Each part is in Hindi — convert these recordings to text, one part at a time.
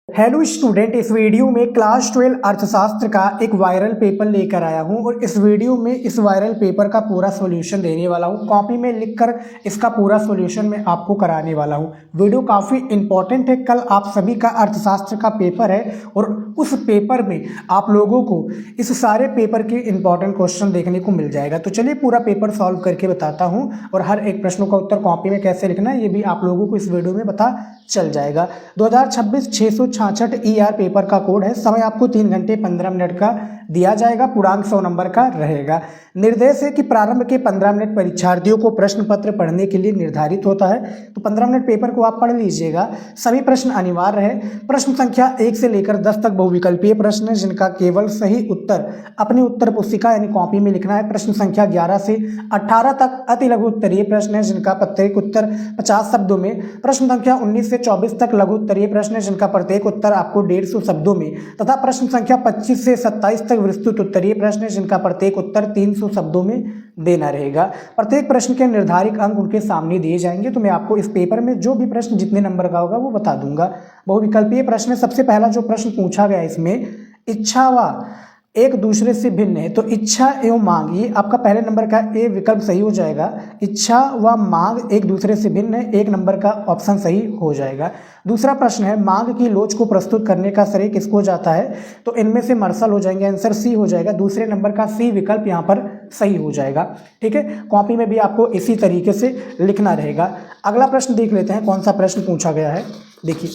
हेलो स्टूडेंट, इस वीडियो में क्लास 12 अर्थशास्त्र का एक वायरल पेपर लेकर आया हूं और इस वीडियो में इस वायरल पेपर का पूरा सॉल्यूशन देने वाला हूं। कॉपी में लिखकर इसका पूरा सॉल्यूशन मैं आपको कराने वाला हूं। वीडियो काफ़ी इंपॉर्टेंट है। कल आप सभी का अर्थशास्त्र का पेपर है और उस पेपर में आप लोगों को इस सारे पेपर के इंपॉर्टेंट क्वेश्चन देखने को मिल जाएगा। तो चलिए पूरा पेपर सॉल्व करके बताता हूँ और हर एक प्रश्नों का उत्तर कॉपी में कैसे लिखना है ये भी आप लोगों को इस वीडियो में पता चल जाएगा। 2026 666 ER पेपर का कोड है। समय आपको 3 घंटे 15 मिनट का दिया जाएगा। पूर्णांक 100 नंबर का रहेगा। निर्देश है कि प्रारंभ के 15 मिनट परीक्षार्थियों को प्रश्न पत्र पढ़ने के लिए निर्धारित होता है। तो 15 मिनट पेपर को आप पढ़ लीजिएगा। सभी प्रश्न अनिवार्य है। प्रश्न संख्या 1 से लेकर 10 तक बहुविकल्पीय प्रश्न है जिनका केवल सही उत्तर अपनी उत्तर पुस्तिका यानी कॉपी में लिखना है। प्रश्न संख्या 11 से 18 तक अति लघु उत्तरीय प्रश्न है जिनका प्रत्येक उत्तर 50 शब्दों में। प्रश्न संख्या 19 से 24 तक लघु उत्तरीय प्रश्न है जिनका प्रत्येक उत्तर आपको 150 शब्दों में तथा प्रश्न संख्या 25 से 27 तक विस्तृत उत्तरीय प्रश्न है जिनका प्रत्येक उत्तर 300 शब्दों में देना रहेगा। प्रत्येक प्रश्न के निर्धारित अंक उनके सामने दिए जाएंगे। तो मैं आपको इस पेपर में जो भी प्रश्न जितने नंबर का होगा वो बता दूंगा। बहुविकल्पीय प्रश्न सबसे पहला जो प्रश्न पूछा गया इसमें, इच्छा व एक दूसरे से भिन्न है। तो इच्छा एवं मांग, ये आपका पहले नंबर का ए विकल्प सही हो जाएगा। इच्छा व मांग एक दूसरे से भिन्न है, 1 नंबर का ऑप्शन सही हो जाएगा। दूसरा प्रश्न है, मांग की लोच को प्रस्तुत करने का श्रेय किसको जाता है। तो इनमें से मार्शल हो जाएंगे, आंसर सी हो जाएगा। दूसरे नंबर का सी विकल्प यहाँ पर सही हो जाएगा। ठीक है, कॉपी में भी आपको इसी तरीके से लिखना रहेगा। अगला प्रश्न देख लेते हैं कौन सा प्रश्न पूछा गया है। देखिए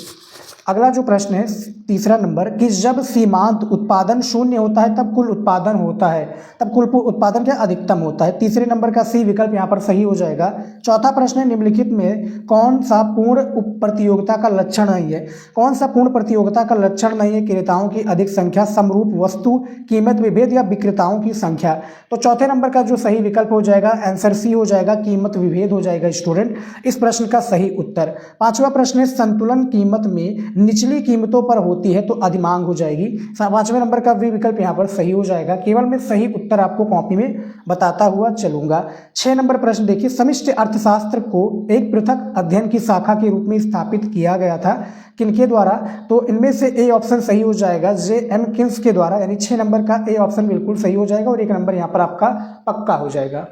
अगला जो प्रश्न है तीसरा नंबर, कि जब सीमांत उत्पादन शून्य होता है तब कुल उत्पादन होता है, तब कुल उत्पादन क्या अधिकतम होता है। तीसरे नंबर का सी विकल्प यहाँ पर सही हो जाएगा। चौथा प्रश्न है, निम्नलिखित में कौन सा पूर्ण प्रतियोगिता का लक्षण नहीं है। कौन सा पूर्ण प्रतियोगिता का लक्षण नहीं है। क्रेताओं की अधिक संख्या, समरूप वस्तु, कीमत विभेद या विक्रेताओं की संख्या। तो चौथे नंबर का जो सही विकल्प हो जाएगा आंसर सी हो जाएगा, कीमत विभेद हो जाएगा स्टूडेंट इस प्रश्न का सही उत्तर। पांचवा प्रश्न है, संतुलन कीमत में निचली कीमतों पर होती है तो अधिमांग हो जाएगी। पांचवें नंबर का भी विकल्प यहाँ पर सही हो जाएगा। केवल मैं सही उत्तर आपको कॉपी में बताता हुआ चलूंगा। 6 नंबर प्रश्न देखिए, समष्टि अर्थशास्त्र को एक पृथक अध्ययन की शाखा के रूप में स्थापित किया गया था किनके द्वारा। तो इनमें से ए ऑप्शन सही हो जाएगा, J.M. किन्स के द्वारा, यानी 6 नंबर का ए ऑप्शन बिल्कुल सही हो जाएगा और 1 नंबर यहाँ पर आपका पक्का हो जाएगा।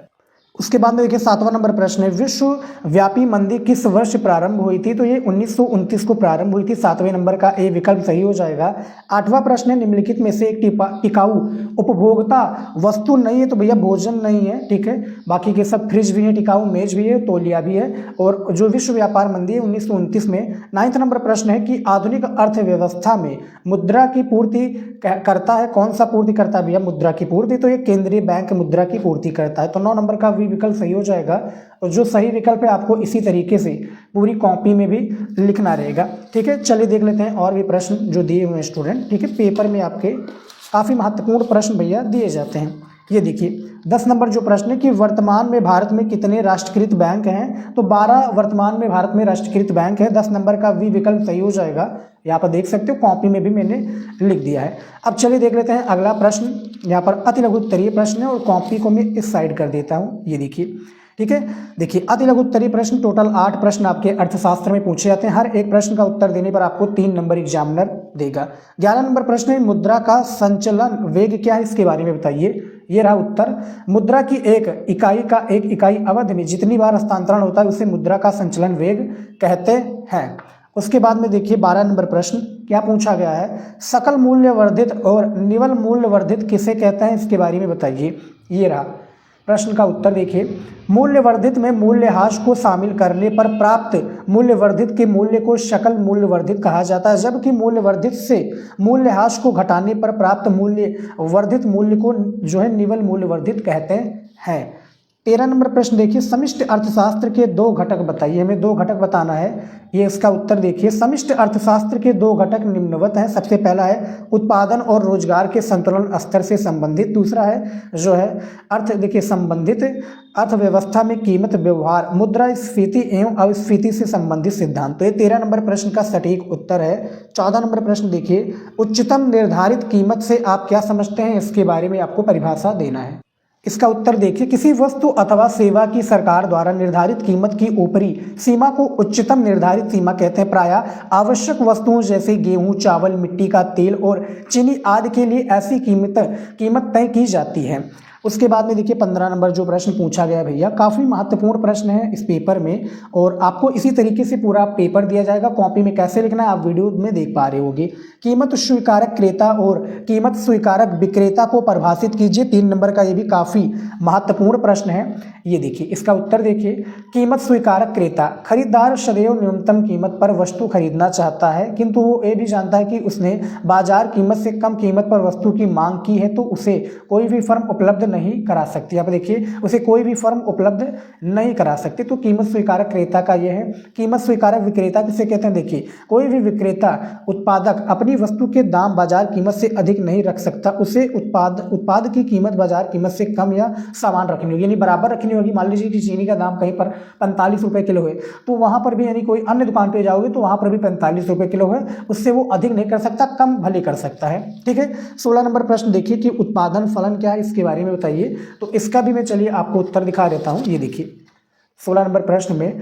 उसके बाद में देखिए 7वां नंबर प्रश्न है, विश्वव्यापी मंदी किस वर्ष प्रारंभ हुई थी। तो ये 1929 को प्रारंभ हुई थी। 7वें नंबर का ए विकल्प सही हो जाएगा। 8वां प्रश्न है, निम्नलिखित में से एक टिकाऊ उपभोक्ता वस्तु नहीं है। तो भैया भोजन नहीं है, ठीक है। बाकी के सब फ्रिज भी है, टिकाऊ मेज भी है, तौलिया भी है। और जो विश्व व्यापार मंदी है 1929 में। 9वां नंबर प्रश्न है कि आधुनिक अर्थव्यवस्था में मुद्रा की पूर्ति करता है। कौन सा पूर्ति करता है भैया मुद्रा की पूर्ति। तो ये केंद्रीय बैंक मुद्रा की पूर्ति करता है। तो 9 नंबर का विकल्प सही हो जाएगा। और जो सही विकल्प है आपको इसी तरीके से पूरी कॉपी में भी लिखना रहेगा। ठीक है, चलिए देख लेते हैं और भी प्रश्न जो दिए हुए हैं स्टूडेंट। ठीक है, पेपर में आपके काफ़ी महत्वपूर्ण प्रश्न भैया दिए जाते हैं। ये देखिए 10 नंबर जो प्रश्न है कि वर्तमान में भारत में कितने राष्ट्रीयकृत बैंक हैं। तो 12 वर्तमान में भारत में राष्ट्रीयकृत बैंक है। 10 नंबर का वी विकल्प सही हो जाएगा। यहाँ पर देख सकते हो कॉपी में भी मैंने लिख दिया है। अब चलिए देख लेते हैं अगला प्रश्न। यहाँ पर अति लघु उत्तरीय प्रश्न है और कॉपी को मैं इस साइड कर देता हूँ। ये देखिए, ठीक है। देखिए अति लघु उत्तरीय प्रश्न, टोटल 8 प्रश्न आपके अर्थशास्त्र में पूछे जाते हैं। हर एक प्रश्न का उत्तर देने पर आपको 3 नंबर एग्जामिनर देगा। 11 नंबर प्रश्न है, मुद्रा का संचलन वेग क्या है, इसके बारे में बताइए। ये रहा उत्तर, मुद्रा की एक इकाई अवधि में जितनी बार हस्तांतरण होता है उसे मुद्रा का संचलन वेग कहते हैं। उसके बाद में देखिए 12 नंबर प्रश्न क्या पूछा गया है, सकल मूल्य वर्धित और निवल मूल्य वर्धित किसे कहते हैं, इसके बारे में बताइए। ये रहा प्रश्न का उत्तर। देखिए मूल्यवर्धित में मूल्यह्रास को शामिल करने पर प्राप्त मूल्यवर्धित के मूल्य को सकल मूल्यवर्धित कहा जाता है, जबकि मूल्यवर्धित से मूल्यह्रास को घटाने पर प्राप्त मूल्यवर्धित मूल्य को जो है निवल मूल्यवर्धित कहते हैं। 13 नंबर प्रश्न देखिए, समष्टि अर्थशास्त्र के 2 घटक बताइए। हमें 2 घटक बताना है। ये इसका उत्तर देखिए, समष्टि अर्थशास्त्र के 2 घटक निम्नवत हैं। सबसे पहला है उत्पादन और रोजगार के संतुलन स्तर से संबंधित। दूसरा है जो है देखिए संबंधित अर्थव्यवस्था में कीमत व्यवहार, मुद्रास्फीति एवं अपस्फीति से संबंधित सिद्धांत। तो ये 13 नंबर प्रश्न का सटीक उत्तर है। 14 नंबर प्रश्न देखिए, उच्चतम निर्धारित कीमत से आप क्या समझते हैं, इसके बारे में आपको परिभाषा देना है। इसका उत्तर देखिए, किसी वस्तु अथवा सेवा की सरकार द्वारा निर्धारित कीमत की ऊपरी सीमा को उच्चतम निर्धारित सीमा कहते हैं। प्रायः आवश्यक वस्तुओं जैसे गेहूं, चावल, मिट्टी का तेल और चीनी आदि के लिए ऐसी कीमत तय की जाती है। उसके बाद में देखिए 15 नंबर जो प्रश्न पूछा गया भैया, काफ़ी महत्वपूर्ण प्रश्न है इस पेपर में और आपको इसी तरीके से पूरा पेपर दिया जाएगा। कॉपी में कैसे लिखना है आप वीडियो में देख पा रहे होगे। कीमत स्वीकारक क्रेता और कीमत स्वीकारक विक्रेता को परिभाषित कीजिए। 3 नंबर का ये भी काफ़ी महत्वपूर्ण प्रश्न है। ये देखिए, इसका उत्तर देखिए, कीमत स्वीकारक क्रेता, खरीदार सदैव न्यूनतम कीमत पर वस्तु खरीदना चाहता है, किंतु वो ये भी जानता है कि उसने बाजार कीमत से कम कीमत पर वस्तु की मांग की है तो उसे कोई भी फर्म उपलब्ध नहीं करा सकती। आप देखिए, उसे कोई भी फर्म उपलब्ध नहीं करा सकती। तो कीमत स्वीकारक क्रेता का यह है। कीमत स्वीकारक विक्रेता किसे कहते हैं? देखिए, कोई भी विक्रेता उत्पादक अपनी वस्तु के दाम बाजार कीमत से अधिक नहीं रख सकता। उसे उत्पाद की कीमत बाजार कीमत से कम या समान रखनी होगी, यानी बराबर रखनी होगी। मान लीजिए कि चीनी का दाम कहीं पर 45 रुपये किलो है तो वहां पर भी, यानी कोई अन्य दुकान पे जाओगे तो वहां पर भी 45 रुपये किलो है, उससे वो अधिक नहीं कर सकता, कम भले कर सकता है। ठीक है। 16 नंबर प्रश्न देखिए कि उत्पादन फलन क्या है, इसके बारे में बताइए। तो इसका भी मैं चलिए आपको उत्तर दिखा देता हूं। ये देखिए 16 नंबर प्रश्न में,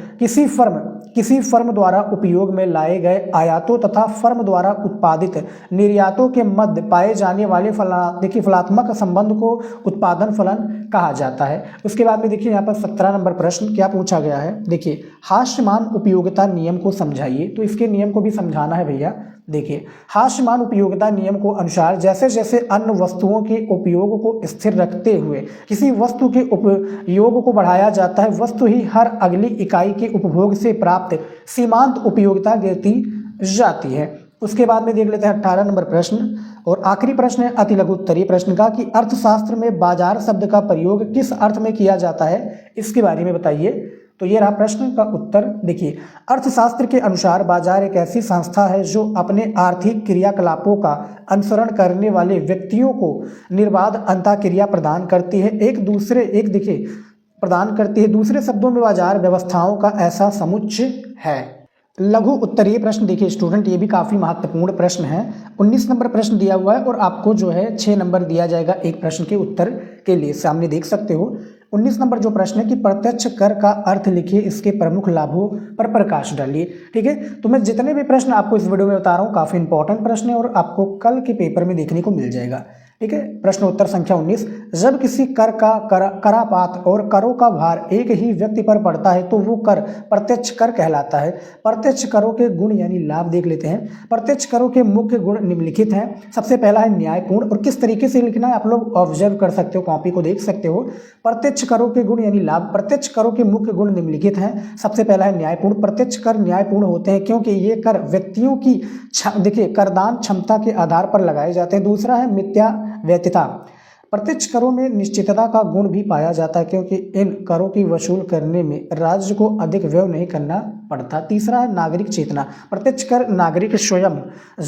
किसी फर्म द्वारा उपयोग में लाए गए आयातों तथा फर्म द्वारा उत्पादित निर्यातों के मध्य पाए जाने वाले फलात्मक संबंध को उत्पादन फलन कहा जाता है। उसके बाद में देखिए यहाँ पर 17 नंबर प्रश्न क्या पूछा गया है। देखिए, हास्यमान उपयोगिता नियम को समझाइए। तो इसके नियम को भी समझाना है भैया। देखिए, हास्यमान उपयोगिता नियम को अनुसार जैसे जैसे अन्य वस्तुओं के उपयोग को स्थिर रखते हुए किसी वस्तु के उपयोग को बढ़ाया जाता है, वस्तु ही हर अगली इकाई के उपभोग से प्राप्त सीमांत उपयोगिता गिरती जाती है। उसके बाद में देख लेते हैं 18 नंबर प्रश्न और आखिरी प्रश्न है अति लघु उत्तरीय प्रश्न का कि अर्थशास्त्र में बाजार शब्द का प्रयोग किस अर्थ में किया जाता है, इसके बारे में बताइए। तो ये रहा प्रश्न का उत्तर। देखिए, अर्थशास्त्र के अनुसार बाजार एक ऐसी संस्था है जो अपने आर्थिक क्रियाकलापों का अनुसरण करने वाले व्यक्तियों को निर्बाध अंतःक्रिया प्रदान करती है। दूसरे शब्दों में बाजार व्यवस्थाओं का ऐसा समुच्चय है। लघु उत्तरीय प्रश्न देखिए स्टूडेंट, ये भी काफ़ी महत्वपूर्ण प्रश्न है। 19 नंबर प्रश्न दिया हुआ है और आपको जो है 6 नंबर दिया जाएगा एक प्रश्न के उत्तर के लिए। सामने देख सकते हो 19 नंबर जो प्रश्न है कि प्रत्यक्ष कर का अर्थ लिखिए, इसके प्रमुख लाभों पर प्रकाश डालिए। ठीक है। तो मैं जितने भी प्रश्न आपको इस वीडियो में बता रहा हूँ काफ़ी इंपॉर्टेंट प्रश्न है और आपको कल के पेपर में देखने को मिल जाएगा। ठीक है। प्रश्न उत्तर संख्या 19, जब किसी कर का करापात और करों का भार एक ही व्यक्ति पर पड़ता है तो वो कर प्रत्यक्ष कर कहलाता है। प्रत्यक्ष करों के गुण यानी लाभ देख लेते हैं। प्रत्यक्ष करों के मुख्य गुण निम्नलिखित हैं। सबसे पहला है न्यायपूर्ण, और किस तरीके से लिखना है आप लोग ऑब्जर्व कर सकते हो, कॉपी को देख सकते हो। प्रत्यक्ष करों के गुण यानी लाभ, प्रत्यक्ष करों के मुख्य गुण निम्नलिखित हैं। सबसे पहला है न्यायपूर्ण। प्रत्यक्ष कर न्यायपूर्ण होते हैं क्योंकि ये कर व्यक्तियों की देखिए करदान क्षमता के आधार पर लगाए जाते हैं। दूसरा है मिथ्या वैधता। प्रत्यक्ष करों में निश्चितता का गुण भी पाया जाता है क्योंकि इन करों की वसूल करने में राज्य को अधिक व्यय नहीं करना पड़ता। तीसरा है नागरिक चेतना। प्रत्यक्ष कर नागरिक स्वयं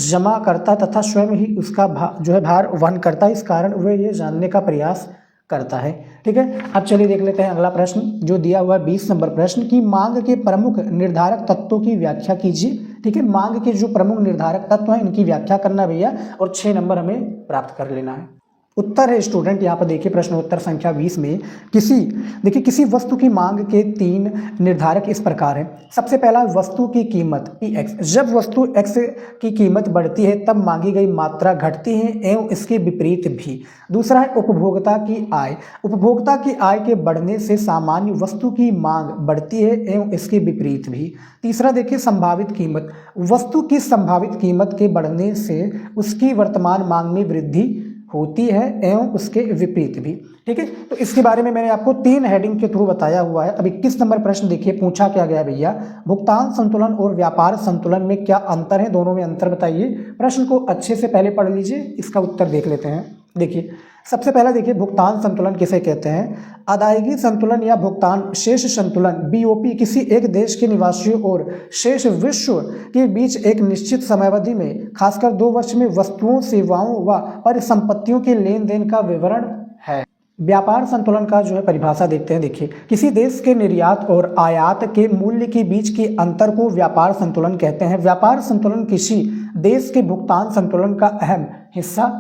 जमा करता तथा स्वयं ही उसका भार वहन करता है, इस कारण वह ये जानने का प्रयास करता है। ठीक है। अब चलिए देख लेते हैं अगला प्रश्न जो दिया हुआ है 20 नंबर प्रश्न की मांग के प्रमुख निर्धारक तत्वों की व्याख्या कीजिए। ठीक है। मांग के जो प्रमुख निर्धारक तत्व हैं इनकी व्याख्या करना भैया और 6 नंबर हमें प्राप्त कर लेना है। उत्तर है स्टूडेंट यहाँ पर देखिए प्रश्न उत्तर संख्या 20 में किसी वस्तु की मांग के 3 निर्धारक इस प्रकार हैं। सबसे पहला वस्तु की कीमत Px। जब वस्तु x की कीमत बढ़ती है तब मांगी गई मात्रा घटती है एवं इसके विपरीत भी। दूसरा है उपभोक्ता की आय। उपभोक्ता की आय के बढ़ने से सामान्य वस्तु की मांग बढ़ती है एवं इसके विपरीत भी। तीसरा देखिए संभावित कीमत। वस्तु की संभावित कीमत के बढ़ने से उसकी वर्तमान मांग में वृद्धि होती है एवं उसके विपरीत भी। ठीक है। तो इसके बारे में मैंने आपको 3 हेडिंग के थ्रू बताया हुआ है। अब 21 नंबर प्रश्न देखिए पूछा क्या गया भैया, भुगतान संतुलन और व्यापार संतुलन में क्या अंतर है, दोनों में अंतर बताइए। प्रश्न को अच्छे से पहले पढ़ लीजिए, इसका उत्तर देख लेते हैं। देखिए सबसे पहला देखिए भुगतान संतुलन किसे कहते हैं। अदायगी संतुलन या भुगतान शेष संतुलन BOP किसी एक देश के निवासियों और शेष विश्व के बीच एक निश्चित समयावधि में खासकर 2 वर्ष में वस्तुओं, सेवाओं व परिसंपत्तियों के लेन देन का विवरण है। व्यापार संतुलन का जो है परिभाषा देखते हैं। देखिए किसी देश के निर्यात और आयात के मूल्य के बीच के अंतर को व्यापार संतुलन कहते हैं। व्यापार संतुलन किसी देश के भुगतान संतुलन का अहम हिस्सा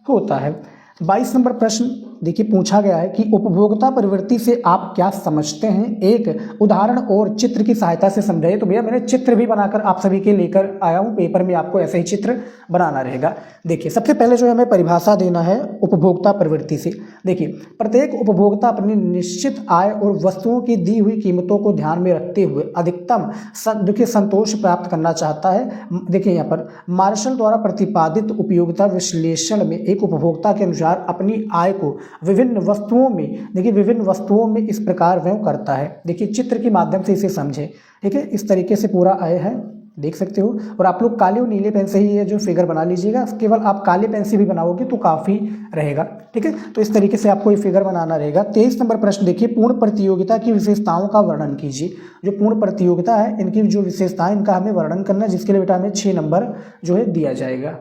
होता है। 22 नंबर प्रश्न देखिए पूछा गया है कि उपभोक्ता प्रवृत्ति से आप क्या समझते हैं, एक उदाहरण और चित्र की सहायता से समझाइए। तो भैया मैंने चित्र भी बनाकर आप सभी के लेकर आया हूँ, पेपर में आपको ऐसे ही चित्र बनाना रहेगा। देखिए सबसे पहले जो हमें परिभाषा देना है उपभोक्ता प्रवृत्ति से। देखिए प्रत्येक उपभोक्ता अपनी निश्चित आय और वस्तुओं की दी हुई कीमतों को ध्यान में रखते हुए अधिकतम देखिए संतोष प्राप्त करना चाहता है। देखिए यहाँ पर मार्शल द्वारा प्रतिपादित उपयोगिता विश्लेषण में एक उपभोक्ता के अनुसार अपनी आय को विभिन्न वस्तुओं में, देखिए विभिन्न वस्तुओं में इस प्रकार व्यय करता है। देखिए चित्र के माध्यम से इसे समझें, ठीक है। इस तरीके से पूरा आय है, देख सकते हो। और आप लोग काले और नीले पेन से ही ये जो फिगर बना लीजिएगा, केवल आप काले पेन से भी बनाओगे तो काफ़ी रहेगा, ठीक है। तो इस तरीके से आपको ये फिगर बनाना रहेगा। 23 नंबर प्रश्न देखिए, पूर्ण प्रतियोगिता की विशेषताओं का वर्णन कीजिए। जो पूर्ण प्रतियोगिता है इनकी जो विशेषताएं, इनका हमें वर्णन करना है, जिसके लिए बेटा हमें 6 नंबर जो है दिया जाएगा।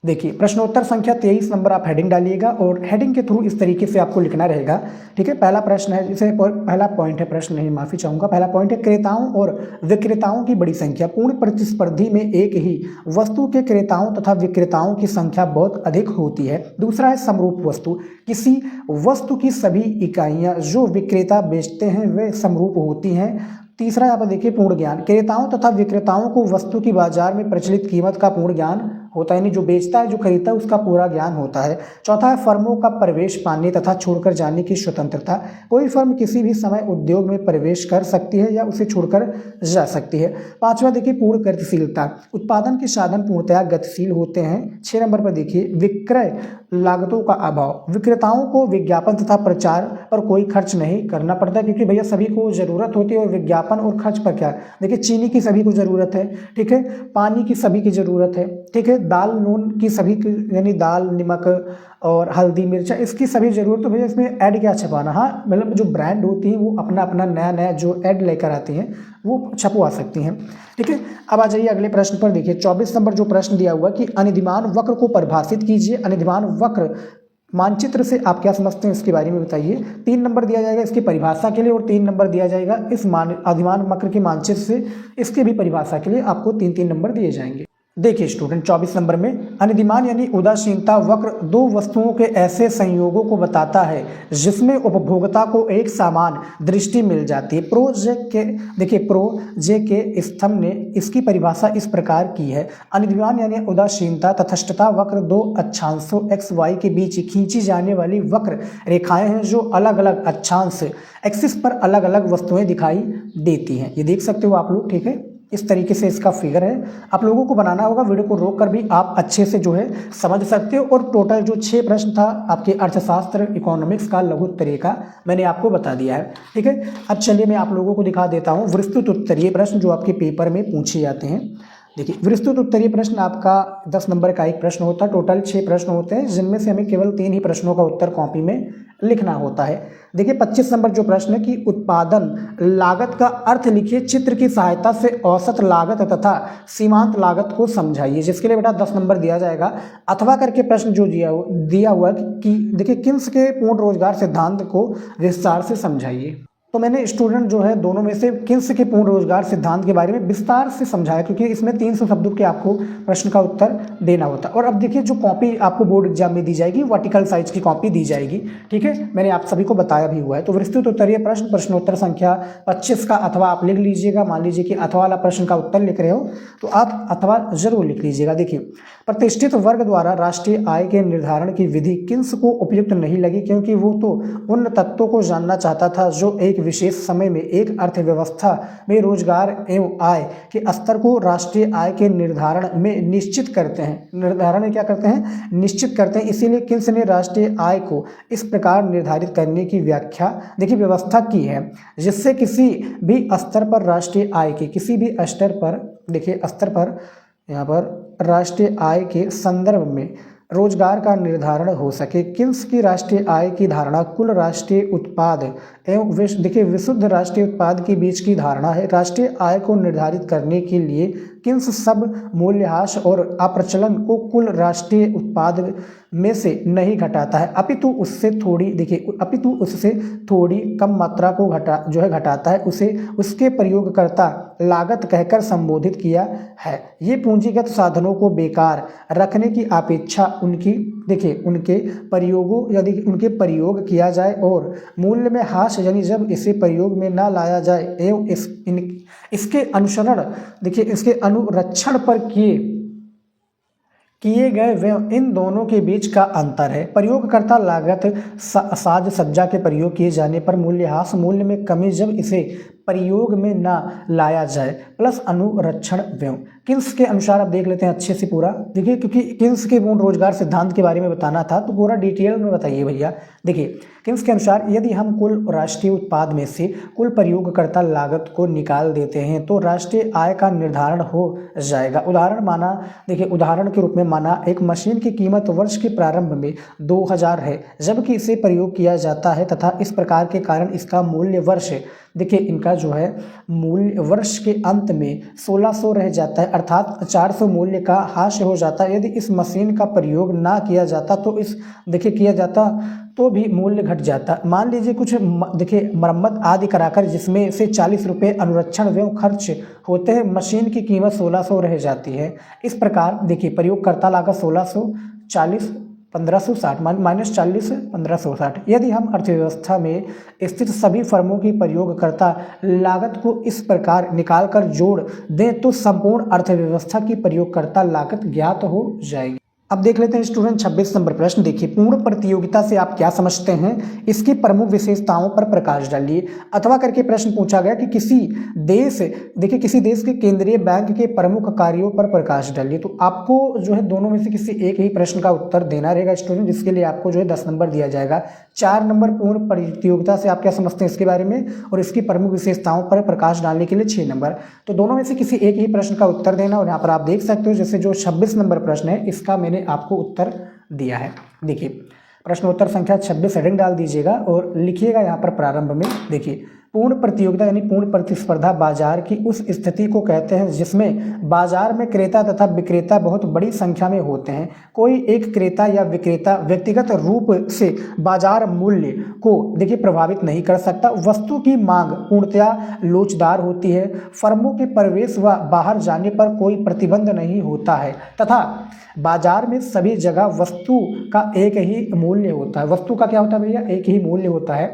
देखिए प्रश्नोत्तर संख्या 23 नंबर आप हेडिंग डालिएगा और हेडिंग के थ्रू इस तरीके से आपको लिखना रहेगा, ठीक है। पहला प्रश्न है, इसे पहला पॉइंट है, प्रश्न नहीं माफ़ी चाहूँगा, पहला पॉइंट है क्रेताओं और विक्रेताओं की बड़ी संख्या। पूर्ण प्रतिस्पर्धी में एक ही वस्तु के क्रेताओं तथा विक्रेताओं की संख्या बहुत अधिक होती है। दूसरा है समरूप वस्तु, किसी वस्तु की सभी इकाइयाँ जो विक्रेता बेचते हैं वे समरूप होती हैं। तीसरा यहाँ पर देखिए पूर्ण ज्ञान, क्रेताओं तथा विक्रेताओं को वस्तु की बाजार में प्रचलित कीमत का पूर्ण ज्ञान होता है, यानी जो बेचता है जो खरीदता है उसका पूरा ज्ञान होता है। चौथा है फर्मों का प्रवेश पाने तथा छोड़कर जाने की स्वतंत्रता, कोई फर्म किसी भी समय उद्योग में प्रवेश कर सकती है या उसे छोड़कर जा सकती है। पांचवा देखिए पूर्ण गतिशीलता, उत्पादन के साधन पूर्णतया गतिशील होते हैं। 6 नंबर पर देखिए विक्रय लागतों का अभाव, विक्रेताओं को विज्ञापन तथा प्रचार पर कोई खर्च नहीं करना पड़ता, क्योंकि भैया सभी को जरूरत होती है। और विज्ञापन और खर्च पर क्या, देखिए चीनी की सभी को जरूरत है, ठीक है, पानी की सभी की जरूरत है, ठीक है, दाल नून की सभी की, यानी दाल नमक और हल्दी मिर्चा इसकी सभी जरूरत। तो भैया इसमें ऐड क्या छपाना, हाँ मतलब जो ब्रांड होती है वो अपना अपना नया नया जो ऐड लेकर आती हैं वो छपवा सकती हैं, ठीक है। अब आ जाइए अगले प्रश्न पर। देखिए 24 नंबर जो प्रश्न दिया हुआ कि अनिधिमान वक्र को परिभाषित कीजिए। अनिधिमान वक्र मानचित्र से आप क्या समझते हैं इसके बारे में बताइए। 3 नंबर दिया जाएगा इसकी परिभाषा के लिए और 3 नंबर दिया जाएगा इस अधिमान वक्र के मानचित्र से, इसके भी परिभाषा के लिए आपको 3-3 नंबर दिए जाएंगे। देखिए स्टूडेंट 24 नंबर में अनिधिमान यानी उदासीनता वक्र दो वस्तुओं के ऐसे संयोगों को बताता है जिसमें उपभोक्ता को एक समान दृष्टि मिल जाती है। प्रो जे स्तंभ ने इसकी परिभाषा इस प्रकार की है। अनिधिमान यानी उदासीनता तटस्थता वक्र दो अक्षांशों एक्स वाई के बीच खींची जाने वाली वक्र रेखाएं हैं जो अलग अलग अक्षांश एक्सिस पर अलग अलग वस्तुएं दिखाई देती हैं। ये देख सकते हो आप लोग, ठीक है। इस तरीके से इसका फिगर है, आप लोगों को बनाना होगा, वीडियो को रोक कर भी आप अच्छे से जो है समझ सकते हो। और टोटल जो 6 प्रश्न था आपके अर्थशास्त्र इकोनॉमिक्स का लघु तरीका मैंने आपको बता दिया है, ठीक है। अब चलिए मैं आप लोगों को दिखा देता हूँ विस्तृत उत्तरीय प्रश्न जो आपके पेपर में पूछे जाते हैं। देखिए विस्तृत उत्तरीय प्रश्न आपका 10 नंबर का एक प्रश्न होता है। टोटल 6 प्रश्न होते हैं जिनमें से हमें केवल 3 ही प्रश्नों का उत्तर कॉपी में लिखना होता है। देखिए 25 नंबर जो प्रश्न है कि उत्पादन लागत का अर्थ लिखिए, चित्र की सहायता से औसत लागत तथा सीमांत लागत को समझाइए, जिसके लिए बेटा 10 नंबर दिया जाएगा। अथवा करके प्रश्न जो दिया हुआ कि देखिए किन्स के पूर्ण रोजगार सिद्धांत को विस्तार से समझाइए। तो मैंने स्टूडेंट जो है दोनों में से किन्स के पूर्ण रोजगार सिद्धांत के बारे में विस्तार से समझाया, क्योंकि इसमें 300 शब्दों के आपको प्रश्न का उत्तर देना होता है। और अब देखिए जो कॉपी आपको बोर्ड एग्जाम में दी जाएगी वर्टिकल साइज की कॉपी दी जाएगी, ठीक है, मैंने आप सभी को बताया भी हुआ है। तो विस्तृत उत्तरीय प्रश्न प्रश्नोत्तर संख्या 25 का अथवा आप लिख लीजिएगा। मान लीजिए कि अथवा वाला प्रश्न का उत्तर लिख रहे हो तो आप अथवा जरूर लिख लीजिएगा। देखिए प्रतिष्ठित वर्ग द्वारा राष्ट्रीय आय के निर्धारण की विधि किन्स को उपयुक्त नहीं लगी, क्योंकि वो तो उन तत्वों को जानना चाहता था जो एक विशेष समय में एक अर्थव्यवस्था में रोजगार एवं आय के स्तर को राष्ट्रीय आय के निर्धारण में निश्चित करते हैं। निर्धारण में क्या करते हैं, निश्चित करते हैं। इसीलिए किन्स ने राष्ट्रीय आय को इस प्रकार निर्धारित करने की व्याख्या देखिए व्यवस्था की है जिससे किसी भी स्तर पर राष्ट्रीय आय के किसी भी स्तर पर देखिए स्तर पर यहाँ पर राष्ट्रीय आय के संदर्भ में रोजगार का निर्धारण हो सके। किन्स की राष्ट्रीय आय की धारणा कुल राष्ट्रीय उत्पाद एवं देखिए विशुद्ध राष्ट्रीय उत्पाद के बीच की धारणा है। राष्ट्रीय आय को निर्धारित करने के लिए किन सब मूल्यह्रास और अप्रचलन को कुल राष्ट्रीय उत्पाद में से नहीं घटाता है, अपितु उससे थोड़ी कम मात्रा को घटाता है, उसे उसके प्रयोगकर्ता लागत कहकर संबोधित किया है। ये पूंजीगत साधनों को बेकार रखने की अपेक्षा उनके प्रयोग किया जाए और मूल्य में ह्रास यानी जब इसे प्रयोग में ना लाया जाए एवं इसके अनुरक्षण पर किए गए व्यय, इन दोनों के बीच का अंतर है। प्रयोगकर्ता लागत साज सज्जा के प्रयोग किए जाने पर मूल्यह्रास, मूल्य में कमी जब इसे प्रयोग में ना लाया जाए, प्लस अनुरक्षण व्यय। किन्स के अनुसार आप देख लेते हैं अच्छे से पूरा, देखिए, क्योंकि किन्स के पूर्ण रोजगार सिद्धांत के बारे में बताना था तो पूरा डिटेल में बताइए भैया। देखिए, किन्स के अनुसार यदि हम कुल राष्ट्रीय उत्पाद में से कुल प्रयोगकर्ता लागत को निकाल देते हैं तो राष्ट्रीय आय का निर्धारण हो जाएगा। उदाहरण के रूप में माना एक मशीन की कीमत वर्ष के प्रारंभ में 2000 है, जबकि इसे प्रयोग किया जाता है तथा इस प्रकार के कारण इसका मूल्य वर्ष के अंत में 1600 रह जाता है, अर्थात 400 मूल्य का ह्रास हो जाता है। यदि इस मशीन का प्रयोग ना किया जाता तो भी मूल्य घट जाता। मान लीजिए कुछ मरम्मत आदि कराकर जिसमें से 40 रुपये अनुरक्षण व्यय खर्च होते हैं, मशीन की कीमत 1600 रह जाती है। इस प्रकार देखिए, प्रयोगकर्ता लागत 1640 1560 -40 1560। यदि हम अर्थव्यवस्था में स्थित सभी फर्मों की प्रयोगकर्ता लागत को इस प्रकार निकाल कर जोड़ दें तो संपूर्ण अर्थव्यवस्था की प्रयोगकर्ता लागत ज्ञात हो जाएगी। अब देख लेते हैं स्टूडेंट 26 नंबर प्रश्न। देखिए, पूर्ण प्रतियोगिता से आप क्या समझते हैं, इसकी प्रमुख विशेषताओं पर प्रकाश डालिए। अथवा करके प्रश्न पूछा गया कि किसी देश के केंद्रीय बैंक के प्रमुख कार्यों पर प्रकाश डालिए। तो आपको दोनों में से किसी एक ही प्रश्न का उत्तर देना रहेगा स्टूडेंट, जिसके लिए आपको 10 नंबर दिया जाएगा। 4 नंबर पूर्ण प्रतियोगिता से आप क्या समझते हैं इसके बारे में, और इसकी प्रमुख विशेषताओं पर प्रकाश डालने के लिए 6 नंबर। तो दोनों में से किसी एक ही प्रश्न का उत्तर देना। और यहाँ पर आप देख सकते हो जैसे 26 नंबर प्रश्न है, इसका मैंने आपको उत्तर दिया है। देखिए, प्रश्नोत्तर संख्या 26 हेडिंग डाल दीजिएगा और लिखिएगा यहाँ पर प्रारंभ में। देखिए, पूर्ण प्रतियोगिता यानी पूर्ण प्रतिस्पर्धा बाजार की उस स्थिति को कहते हैं जिसमें बाजार में क्रेता तथा विक्रेता बहुत बड़ी संख्या में होते हैं। कोई एक क्रेता या विक्रेता व्यक्तिगत रूप से बाजार मूल्य को प्रभावित नहीं कर सकता। वस्तु की मांग पूर्णतया लोचदार होती है। फर्मों के प्रवेश व बाहर जाने पर कोई प्रतिबंध नहीं होता है तथा बाजार में सभी जगह वस्तु का एक ही मूल्य होता है। वस्तु का क्या होता है भैया, एक ही मूल्य होता है।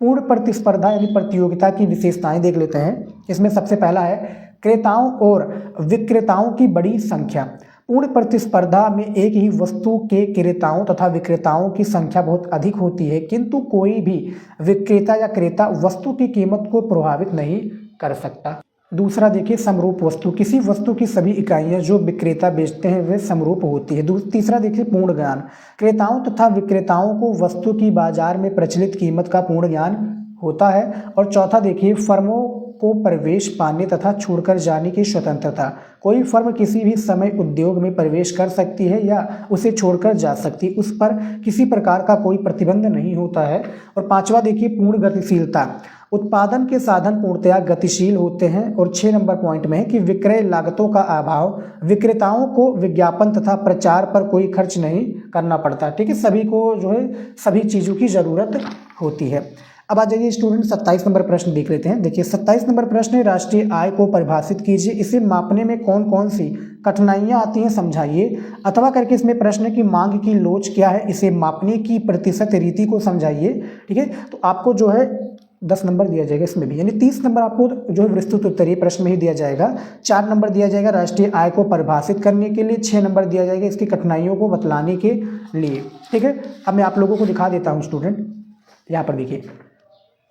पूर्ण प्रतिस्पर्धा यानी प्रतियोगिता की विशेषताएं देख लेते हैं। इसमें सबसे पहला है क्रेताओं और विक्रेताओं की बड़ी संख्या। पूर्ण प्रतिस्पर्धा में एक ही वस्तु के क्रेताओं तथा विक्रेताओं की संख्या बहुत अधिक होती है, किंतु कोई भी विक्रेता या क्रेता वस्तु की कीमत को प्रभावित नहीं कर सकता। दूसरा देखिए, समरूप वस्तु। किसी वस्तु की सभी इकाइयां जो विक्रेता बेचते हैं वे समरूप होती है। तीसरा देखिए, पूर्ण ज्ञान। क्रेताओं तथा विक्रेताओं को वस्तु की बाजार में प्रचलित कीमत का पूर्ण ज्ञान होता है। और चौथा देखिए, फर्मों को प्रवेश पाने तथा छोड़कर जाने की स्वतंत्रता। कोई फर्म किसी भी समय उद्योग में प्रवेश कर सकती है या उसे छोड़कर जा सकती है, उस पर किसी प्रकार का कोई प्रतिबंध नहीं होता है। और पांचवा देखिए, पूर्ण गतिशीलता। उत्पादन के साधन पूर्णतया गतिशील होते हैं। और 6 नंबर पॉइंट में है कि विक्रय लागतों का अभाव। विक्रेताओं को विज्ञापन तथा प्रचार पर कोई खर्च नहीं करना पड़ता। ठीक है, सभी को सभी चीज़ों की ज़रूरत होती है। अब आ जाइए स्टूडेंट 27 नंबर प्रश्न देख लेते हैं। देखिए, 27 नंबर प्रश्न है, राष्ट्रीय आय को परिभाषित कीजिए। इसे मापने में कौन कौन सी कठिनाइयाँ आती हैं समझाइए। अथवा करके इसमें प्रश्न है कि मांग की लोच क्या है, इसे मापने की प्रतिशत रीति को समझाइए। ठीक है, तो आपको 10 नंबर दिया जाएगा इसमें भी, यानी 30 नंबर आपको विस्तृत उत्तरीय प्रश्न में ही दिया जाएगा। 4 नंबर दिया जाएगा राष्ट्रीय आय को परिभाषित करने के लिए। 6 नंबर दिया जाएगा इसकी कठिनाइयों को बतलाने के लिए। ठीक है, अब मैं आप लोगों को दिखा देता हूँ स्टूडेंट। यहाँ पर देखिए,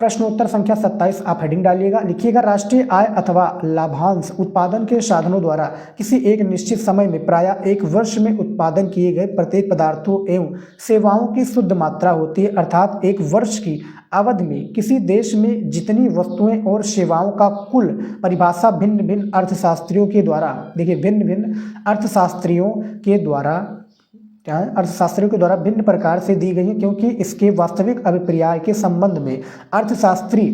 प्रश्नोत्तर संख्या 27 आप हेडिंग डालिएगा, लिखिएगा, राष्ट्रीय आय अथवा लाभांश उत्पादन के साधनों द्वारा किसी एक निश्चित समय में प्रायः एक वर्ष में उत्पादन किए गए प्रत्येक पदार्थों एवं सेवाओं की शुद्ध मात्रा होती है। अर्थात एक वर्ष की अवधि में किसी देश में जितनी वस्तुएं और सेवाओं का कुल परिभाषा भिन्न भिन्न अर्थशास्त्रियों के द्वारा क्या है, अर्थशास्त्रियों के द्वारा भिन्न प्रकार से दी गई है, क्योंकि इसके वास्तविक अभिप्राय के संबंध में अर्थशास्त्री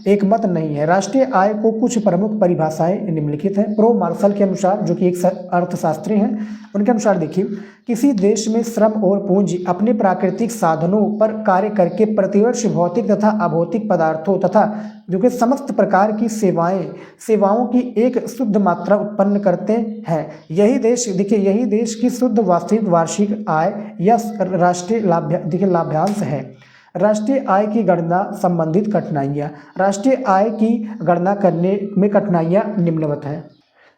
एक मत नहीं है। राष्ट्रीय आय को कुछ प्रमुख परिभाषाएं निम्नलिखित हैं। प्रो मार्शल के अनुसार, जो कि एक अर्थशास्त्री हैं, उनके अनुसार देखिए, किसी देश में श्रम और पूंजी अपने प्राकृतिक साधनों पर कार्य करके प्रतिवर्ष भौतिक तथा अभौतिक पदार्थों तथा जो कि समस्त प्रकार की सेवाओं की एक शुद्ध मात्रा उत्पन्न करते हैं। यही देश, देखिए, यही देश की शुद्ध वास्तविक वार्षिक आय या राष्ट्रीय लाभ्यांश है। राष्ट्रीय आय की गणना संबंधित कठिनाइयाँ। राष्ट्रीय आय की गणना करने में कठिनाइयाँ निम्नवत हैं।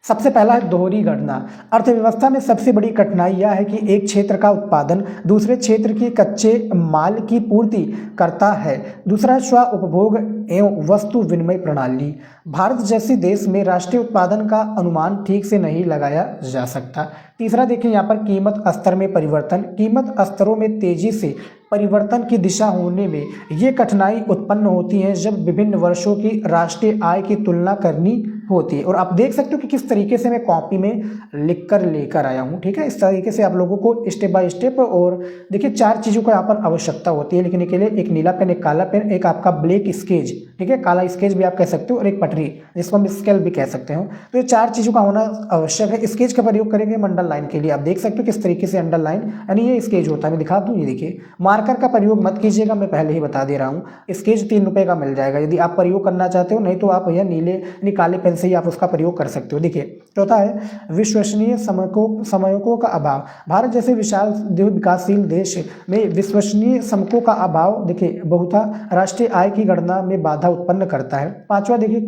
सबसे पहला है दोहरी गणना। अर्थव्यवस्था में सबसे बड़ी कठिनाई यह है कि एक क्षेत्र का उत्पादन दूसरे क्षेत्र के कच्चे माल की पूर्ति करता है। दूसरा, स्व उपभोग एवं वस्तु विनिमय प्रणाली। भारत जैसे देश में राष्ट्रीय उत्पादन का अनुमान ठीक से नहीं लगाया जा सकता। तीसरा देखिए यहाँ पर कीमत स्तर में परिवर्तन। कीमत स्तरों में तेजी से परिवर्तन की दिशा होने में ये कठिनाई उत्पन्न होती है जब विभिन्न वर्षों की राष्ट्रीय आय की तुलना करनी होती है। और आप देख सकते हो कि किस तरीके से मैं कॉपी में लिख कर लेकर आया हूँ, ठीक है। इस तरीके से आप लोगों को स्टेप बाय स्टेप, और देखिए 4 चीज़ों का यहाँ पर आवश्यकता होती है लिखने के लिए। एक नीला पेन, एक काला पेन, एक आपका ब्लैक स्केच, ठीक है, काला स्केच भी आप कह सकते हो, और एक पटरी जिसको हम स्केल भी कह सकते हो। तो ये 4 चीज़ों का होना आवश्यक है। स्केच का प्रयोग करेंगे हम अंडरलाइन के लिए। आप देख सकते हो किस तरीके से अंडरलाइन, यानी ये स्केच होता है। मैं दिखा दूँ, ये देखिए। मार्कर का प्रयोग मत कीजिएगा, मैं पहले ही बता दे रहा हूँ। स्केच 3 रुपये का मिल जाएगा यदि आप प्रयोग करना चाहते हो, नहीं तो आप भैया नीले काले पेन से ही आप उसका प्रयोग कर सकते हो। देखिए, चौथा है विश्वसनीय समकों का अभाव। भारत जैसे विशाल विकासशील देश में विश्वसनीय समकों का अभाव, देखिए, बहुधा राष्ट्रीय आय की गणना में बाधा उत्पन्न करता है। पांचवा देखिए,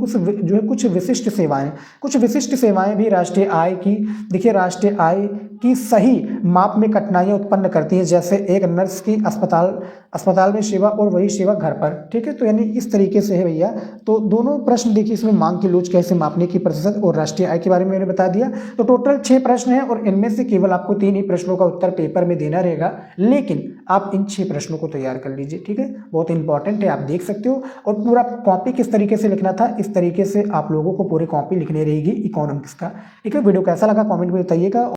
कुछ विशिष्ट सेवाएं भी राष्ट्रीय आय की, देखिए, राष्ट्रीय आय की सही माप में कठिनाइयां उत्पन्न करती है, जैसे एक नर्स की अस्पताल में सेवा और वही सेवा घर पर, ठीक है। तो यानी इस तरीके से है भैया। तो दोनों प्रश्न देखिए, इसमें मांग की लोच कैसे मापने की प्रतिशत और राष्ट्रीय आय के बारे में मैंने बता दिया। तो टोटल 6 प्रश्न हैं और इनमें से केवल आपको 3 ही प्रश्नों का उत्तर पेपर में देना रहेगा, लेकिन आप इन 6 प्रश्नों को तैयार कर लीजिए, ठीक है। बहुत इंपॉर्टेंट है, आप देख सकते हो। और पूरा कॉपी किस तरीके से लिखना था, इस तरीके से आप लोगों को पूरी कॉपी लिखनी रहेगी इकोनॉमिक्स का, ठीक है। वीडियो कैसा लगा कॉमेंट में बताइएगा।